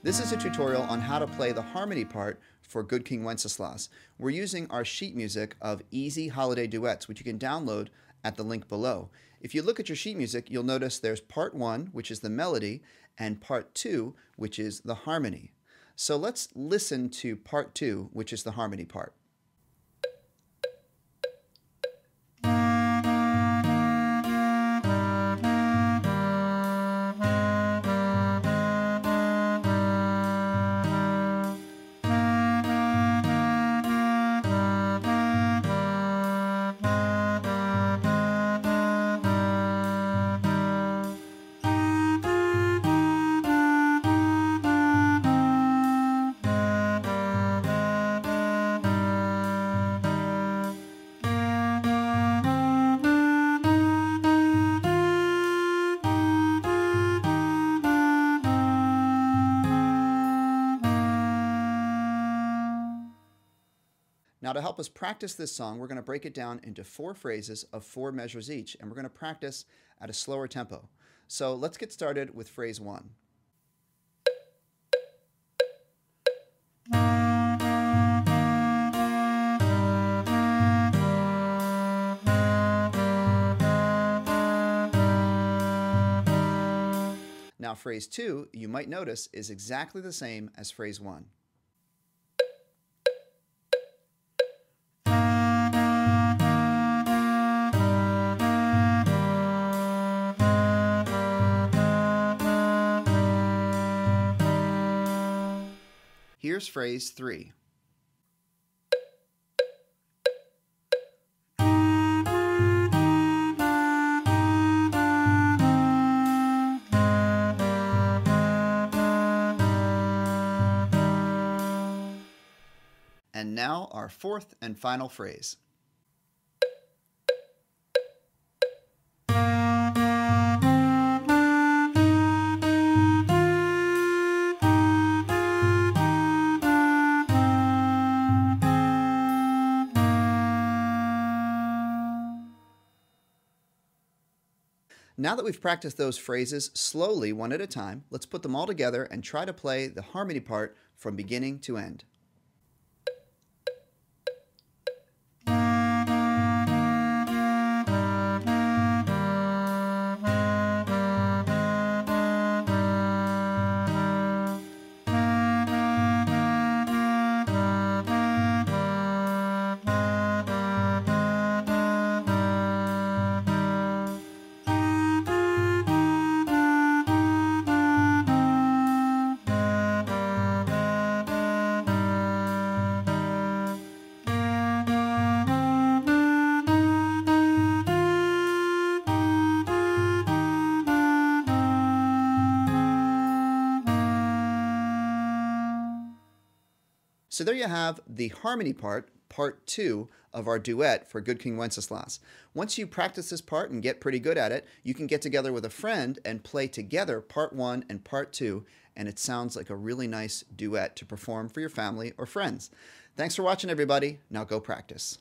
This is a tutorial on how to play the harmony part for Good King Wenceslas. We're using our sheet music of easy holiday duets, which you can download at the link below. If you look at your sheet music, you'll notice there's part 1, which is the melody, and part 2, which is the harmony. So let's listen to part 2, which is the harmony part. Now, to help us practice this song, we're going to break it down into 4 phrases of 4 measures each, and we're going to practice at a slower tempo. So let's get started with phrase 1. Now, phrase 2, you might notice, is exactly the same as phrase 1. Here's phrase 3. And now our 4th and final phrase. Now that we've practiced those phrases slowly, one at a time, let's put them all together and try to play the harmony part from beginning to end. So there you have the harmony part, part 2 of our duet for Good King Wenceslas. Once you practice this part and get pretty good at it, you can get together with a friend and play together part 1 and part 2, and it sounds like a really nice duet to perform for your family or friends. Thanks for watching, everybody. Now go practice.